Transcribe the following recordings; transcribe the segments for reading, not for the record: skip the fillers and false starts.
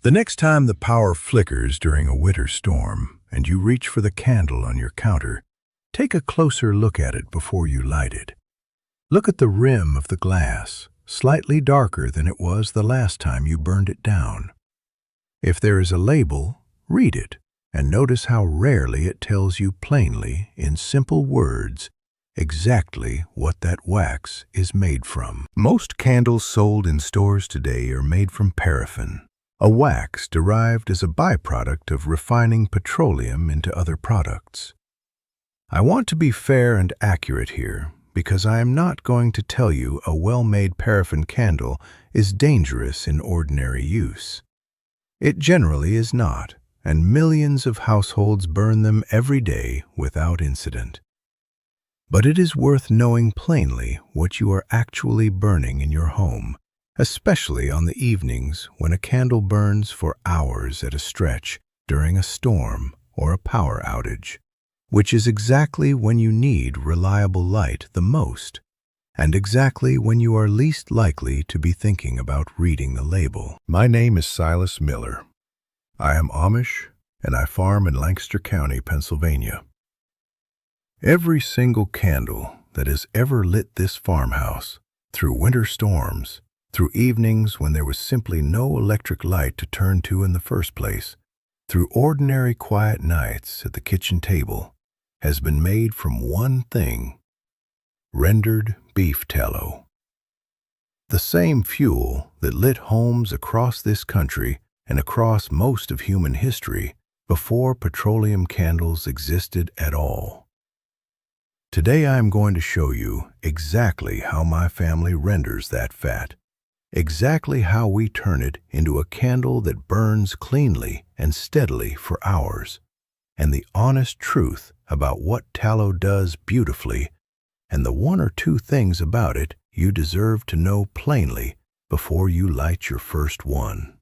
The next time the power flickers during a winter storm and you reach for the candle on your counter, take a closer look at it before you light it. Look at the rim of the glass, slightly darker than it was the last time you burned it down. If there is a label, read it and notice how rarely it tells you plainly, in simple words, exactly what that wax is made from. Most candles sold in stores today are made from paraffin, a wax derived as a byproduct of refining petroleum into other products. I want to be fair and accurate here because I am not going to tell you a well-made paraffin candle is dangerous in ordinary use. It generally is not, and millions of households burn them every day without incident. But it is worth knowing plainly what you are actually burning in your home, especially on the evenings when a candle burns for hours at a stretch during a storm or a power outage, which is exactly when you need reliable light the most, and exactly when you are least likely to be thinking about reading the label. My name is Silas Miller. I am Amish, and I farm in Lancaster County, Pennsylvania. Every single candle that has ever lit this farmhouse, through winter storms, through evenings when there was simply no electric light to turn to in the first place, through ordinary quiet nights at the kitchen table, has been made from one thing: rendered beef tallow. The same fuel that lit homes across this country and across most of human history before petroleum candles existed at all. Today I am going to show you exactly how my family renders that fat, exactly how we turn it into a candle that burns cleanly and steadily for hours, and the honest truth about what tallow does beautifully, and the one or two things about it you deserve to know plainly before you light your first one.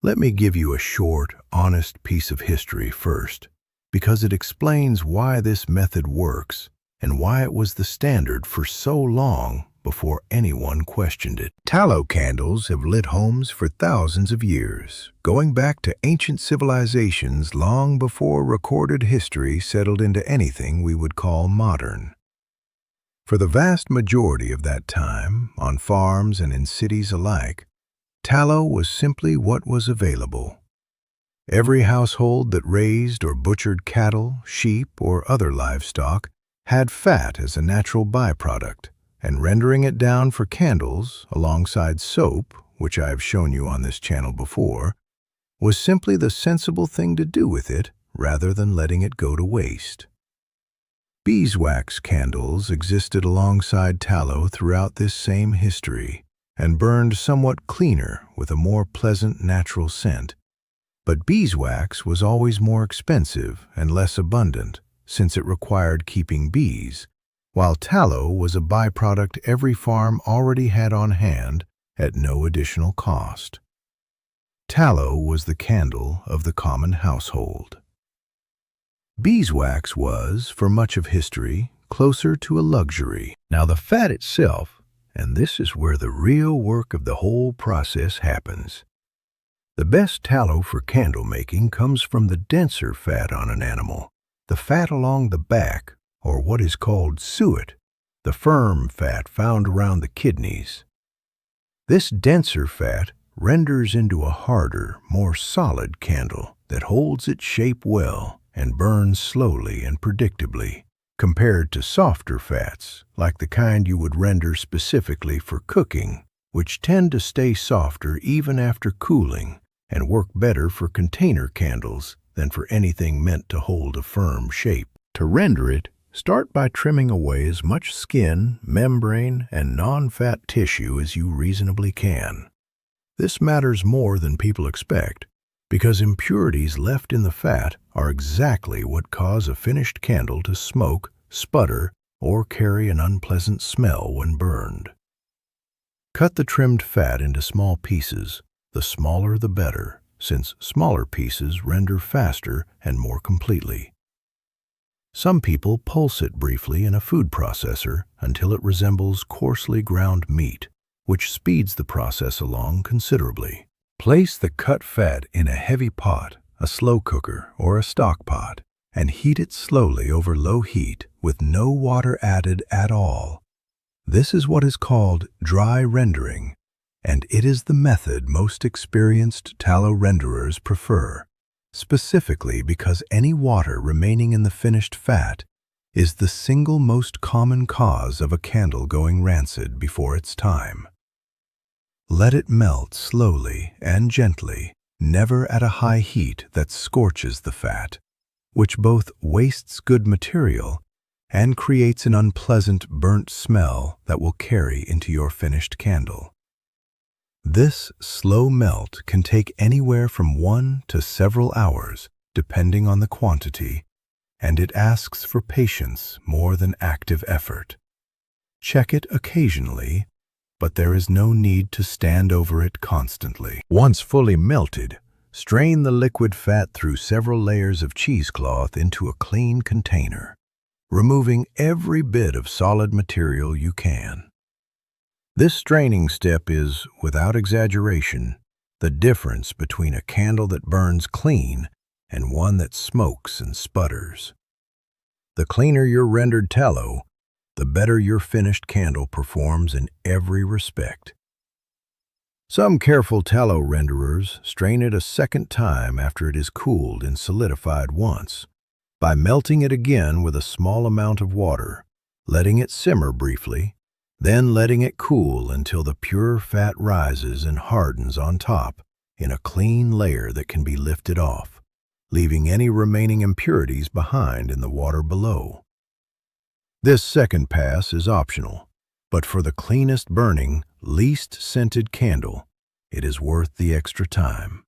Let me give you a short, honest piece of history first, because it explains why this method works and why it was the standard for so long before anyone questioned it. Tallow candles have lit homes for thousands of years, going back to ancient civilizations long before recorded history settled into anything we would call modern. For the vast majority of that time, on farms and in cities alike, tallow was simply what was available. Every household that raised or butchered cattle, sheep, or other livestock had fat as a natural byproduct, and rendering it down for candles alongside soap, which I have shown you on this channel before, was simply the sensible thing to do with it rather than letting it go to waste. Beeswax candles existed alongside tallow throughout this same history and burned somewhat cleaner with a more pleasant natural scent. But beeswax was always more expensive and less abundant since it required keeping bees, while tallow was a byproduct every farm already had on hand at no additional cost. Tallow was the candle of the common household. Beeswax was, for much of history, closer to a luxury. Now the fat itself, and this is where the real work of the whole process happens. The best tallow for candle making comes from the denser fat on an animal, the fat along the back, or what is called suet, the firm fat found around the kidneys. This denser fat renders into a harder, more solid candle that holds its shape well and burns slowly and predictably, compared to softer fats, like the kind you would render specifically for cooking, which tend to stay softer even after cooling and work better for container candles than for anything meant to hold a firm shape. To render it, start by trimming away as much skin, membrane, and non-fat tissue as you reasonably can. This matters more than people expect, because impurities left in the fat are exactly what cause a finished candle to smoke, sputter, or carry an unpleasant smell when burned. Cut the trimmed fat into small pieces, the smaller the better, since smaller pieces render faster and more completely. Some people pulse it briefly in a food processor until it resembles coarsely ground meat, which speeds the process along considerably. Place the cut fat in a heavy pot, a slow cooker, or a stock pot, and heat it slowly over low heat with no water added at all. This is what is called dry rendering, and it is the method most experienced tallow renderers prefer, specifically because any water remaining in the finished fat is the single most common cause of a candle going rancid before its time. Let it melt slowly and gently, never at a high heat that scorches the fat, which both wastes good material and creates an unpleasant burnt smell that will carry into your finished candle. This slow melt can take anywhere from 1 to several hours, depending on the quantity, and it asks for patience more than active effort. Check it occasionally, but there is no need to stand over it constantly. Once fully melted, strain the liquid fat through several layers of cheesecloth into a clean container, removing every bit of solid material you can. This straining step is, without exaggeration, the difference between a candle that burns clean and one that smokes and sputters. The cleaner your rendered tallow, the better your finished candle performs in every respect. Some careful tallow renderers strain it a second time after it is cooled and solidified once, by melting it again with a small amount of water, letting it simmer briefly, then letting it cool until the pure fat rises and hardens on top in a clean layer that can be lifted off, leaving any remaining impurities behind in the water below. This second pass is optional, but for the cleanest burning, least scented candle, it is worth the extra time.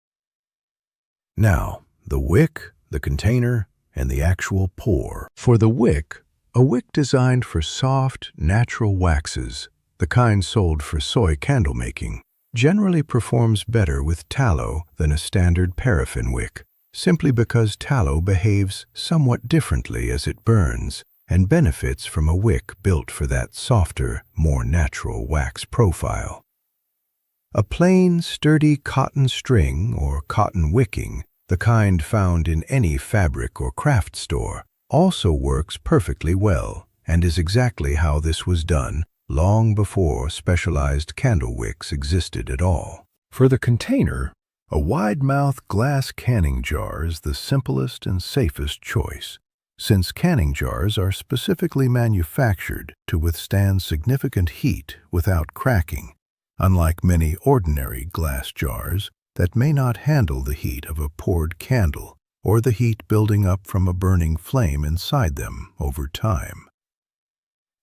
Now, the wick, the container, and the actual pour. For the wick, a wick designed for soft, natural waxes, the kind sold for soy candle making, generally performs better with tallow than a standard paraffin wick, simply because tallow behaves somewhat differently as it burns and benefits from a wick built for that softer, more natural wax profile. A plain, sturdy cotton string or cotton wicking, the kind found in any fabric or craft store, also works perfectly well and is exactly how this was done long before specialized candle wicks existed at all. For the container, a wide-mouth glass canning jar is the simplest and safest choice, since canning jars are specifically manufactured to withstand significant heat without cracking, unlike many ordinary glass jars that may not handle the heat of a poured candle or the heat building up from a burning flame inside them over time.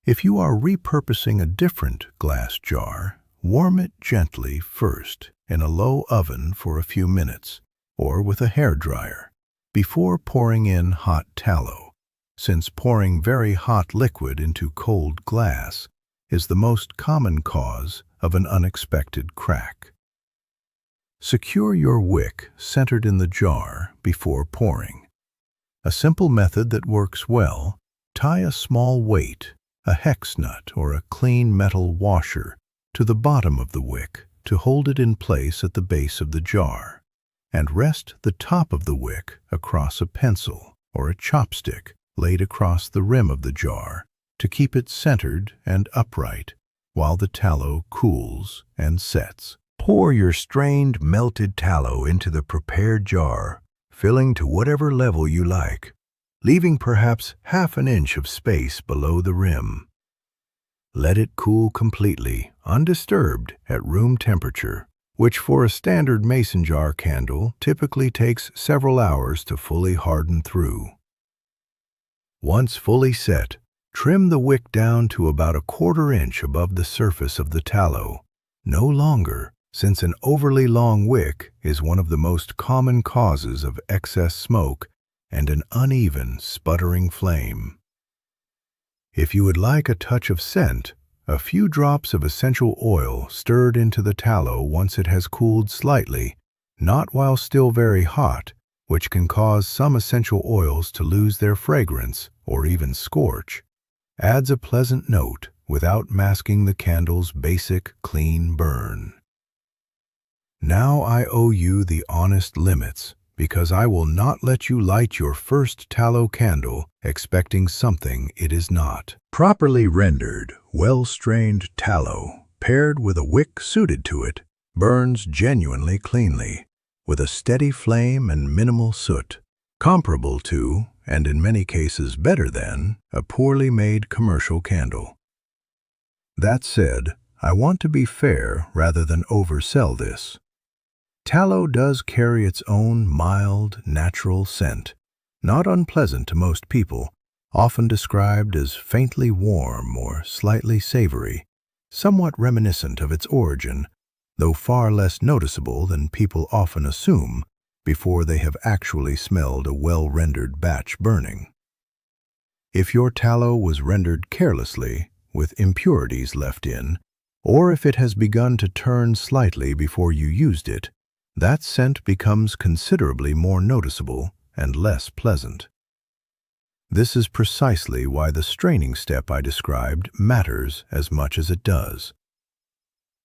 If you are repurposing a different glass jar, warm it gently first in a low oven for a few minutes, or with a hairdryer, before pouring in hot tallow, since pouring very hot liquid into cold glass is the most common cause of an unexpected crack. Secure your wick centered in the jar before pouring. A simple method that works well: tie a small weight, a hex nut or a clean metal washer, to the bottom of the wick to hold it in place at the base of the jar, and rest the top of the wick across a pencil or a chopstick laid across the rim of the jar to keep it centered and upright while the tallow cools and sets. Pour your strained, melted tallow into the prepared jar, filling to whatever level you like, leaving perhaps half an inch of space below the rim. Let it cool completely, undisturbed, at room temperature, which for a standard mason jar candle typically takes several hours to fully harden through. Once fully set, trim the wick down to about 1/4 inch above the surface of the tallow, no longer, since an overly long wick is one of the most common causes of excess smoke and an uneven, sputtering flame. If you would like a touch of scent, a few drops of essential oil stirred into the tallow once it has cooled slightly, not while still very hot, which can cause some essential oils to lose their fragrance or even scorch, adds a pleasant note without masking the candle's basic, clean burn. Now I owe you the honest limits, because I will not let you light your first tallow candle expecting something it is not. Properly rendered, well-strained tallow, paired with a wick suited to it, burns genuinely cleanly, with a steady flame and minimal soot, comparable to, and in many cases better than, a poorly made commercial candle. That said, I want to be fair rather than oversell this. Tallow does carry its own mild, natural scent, not unpleasant to most people, often described as faintly warm or slightly savory, somewhat reminiscent of its origin, though far less noticeable than people often assume before they have actually smelled a well-rendered batch burning. If your tallow was rendered carelessly, with impurities left in, or if it has begun to turn slightly before you used it, that scent becomes considerably more noticeable and less pleasant. This is precisely why the straining step I described matters as much as it does.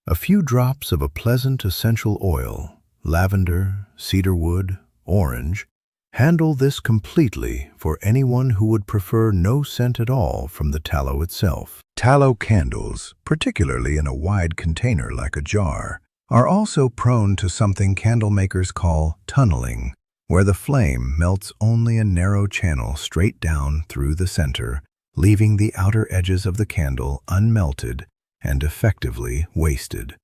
A few drops of a pleasant essential oil, lavender, cedarwood, orange, handle this completely for anyone who would prefer no scent at all from the tallow itself. Tallow candles, particularly in a wide container like a jar, are also prone to something candle makers call tunneling, where the flame melts only a narrow channel straight down through the center, leaving the outer edges of the candle unmelted and effectively wasted.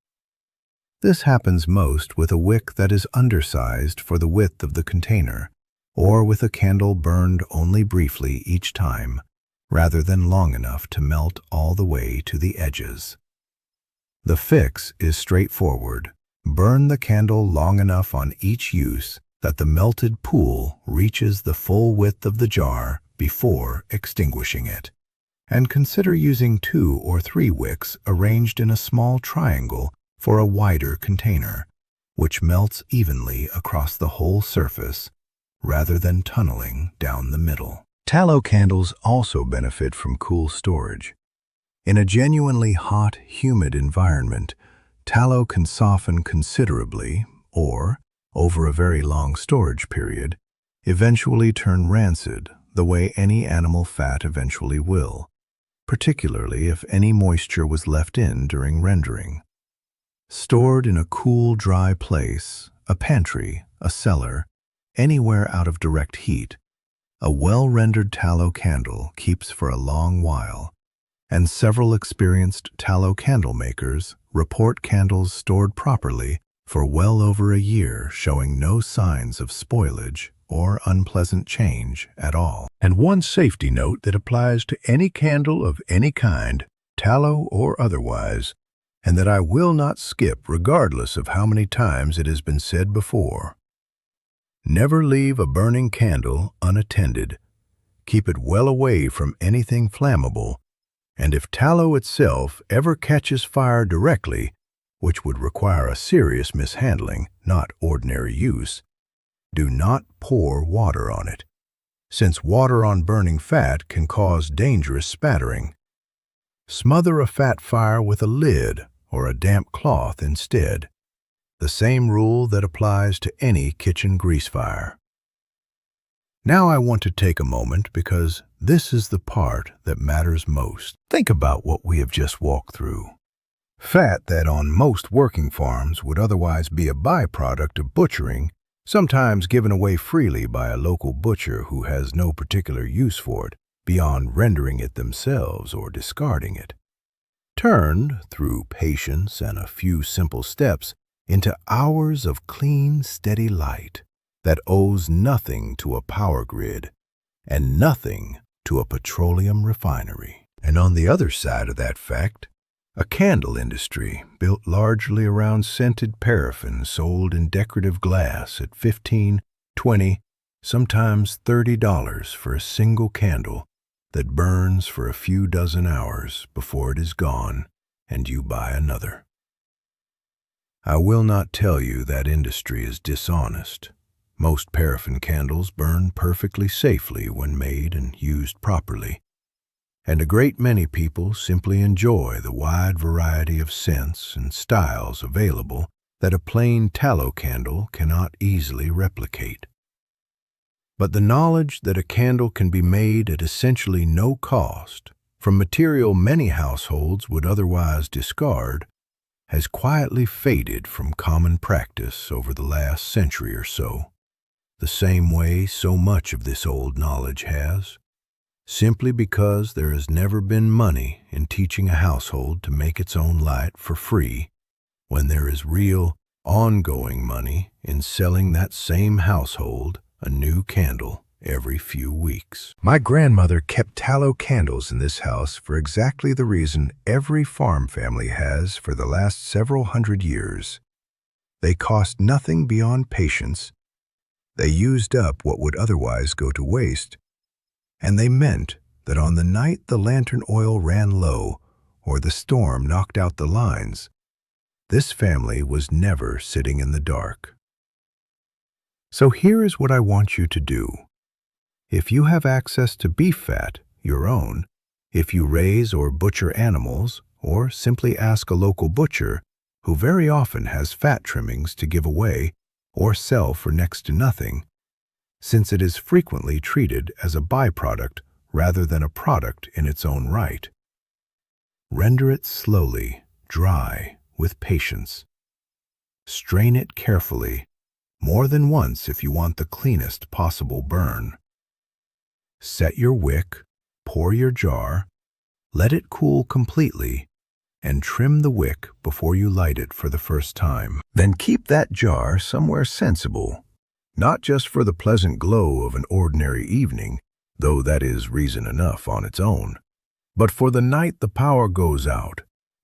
This happens most with a wick that is undersized for the width of the container, or with a candle burned only briefly each time, rather than long enough to melt all the way to the edges. The fix is straightforward. Burn the candle long enough on each use that the melted pool reaches the full width of the jar before extinguishing it. And consider using 2 or 3 wicks arranged in a small triangle for a wider container, which melts evenly across the whole surface rather than tunneling down the middle. Tallow candles also benefit from cool storage. In a genuinely hot, humid environment, tallow can soften considerably or, over a very long storage period, eventually turn rancid the way any animal fat eventually will, particularly if any moisture was left in during rendering. Stored in a cool, dry place, a pantry, a cellar, anywhere out of direct heat, a well-rendered tallow candle keeps for a long while, and several experienced tallow candle makers report candles stored properly for well over a year showing no signs of spoilage or unpleasant change at all. And one safety note that applies to any candle of any kind, tallow or otherwise, and that I will not skip regardless of how many times it has been said before. Never leave a burning candle unattended. Keep it well away from anything flammable, and if tallow itself ever catches fire directly, which would require a serious mishandling, not ordinary use, do not pour water on it, since water on burning fat can cause dangerous spattering. Smother a fat fire with a lid or a damp cloth instead, the same rule that applies to any kitchen grease fire. Now I want to take a moment because this is the part that matters most. Think about what we have just walked through. Fat that on most working farms would otherwise be a byproduct of butchering, sometimes given away freely by a local butcher who has no particular use for it beyond rendering it themselves or discarding it. Turned, through patience and a few simple steps, into hours of clean, steady light that owes nothing to a power grid and nothing to a petroleum refinery. And on the other side of that fact, a candle industry built largely around scented paraffin sold in decorative glass at $15, $20, sometimes $30 for a single candle that burns for a few dozen hours before it is gone and you buy another. I will not tell you that industry is dishonest. Most paraffin candles burn perfectly safely when made and used properly, and a great many people simply enjoy the wide variety of scents and styles available that a plain tallow candle cannot easily replicate. But the knowledge that a candle can be made at essentially no cost, from material many households would otherwise discard, has quietly faded from common practice over the last century or so, the same way so much of this old knowledge has, simply because there has never been money in teaching a household to make its own light for free, when there is real, ongoing money in selling that same household a new candle every few weeks. My grandmother kept tallow candles in this house for exactly the reason every farm family has for the last several hundred years. They cost nothing beyond patience, they used up what would otherwise go to waste, and they meant that on the night the lantern oil ran low or the storm knocked out the lines, this family was never sitting in the dark. So here is what I want you to do. If you have access to beef fat, your own, if you raise or butcher animals, or simply ask a local butcher, who very often has fat trimmings to give away or sell for next to nothing, since it is frequently treated as a byproduct rather than a product in its own right. Render it slowly, dry, with patience. Strain it carefully, more than once if you want the cleanest possible burn. Set your wick, pour your jar, let it cool completely, and trim the wick before you light it for the first time. Then keep that jar somewhere sensible, not just for the pleasant glow of an ordinary evening, though that is reason enough on its own, but for the night the power goes out,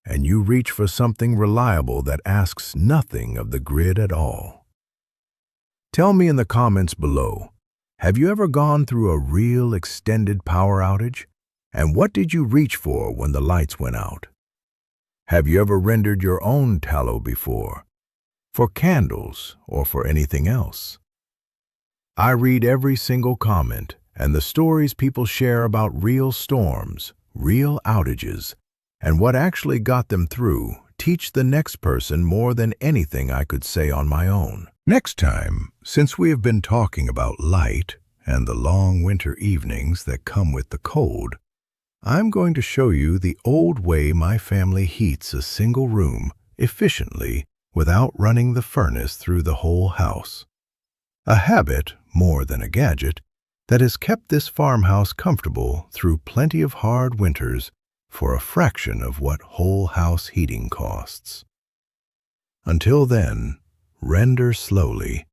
and you reach for something reliable that asks nothing of the grid at all. Tell me in the comments below, have you ever gone through a real extended power outage? And what did you reach for when the lights went out? Have you ever rendered your own tallow before? For candles or for anything else? I read every single comment and the stories people share about real storms, real outages, and what actually got them through teach the next person more than anything I could say on my own. Next time, since we have been talking about light and the long winter evenings that come with the cold, I'm going to show you the old way my family heats a single room efficiently without running the furnace through the whole house. A habit, more than a gadget, that has kept this farmhouse comfortable through plenty of hard winters for a fraction of what whole house heating costs. Until then, render slowly,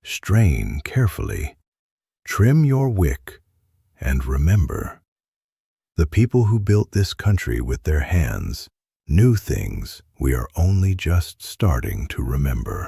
strain carefully, trim your wick, and remember, the people who built this country with their hands knew things we are only just starting to remember.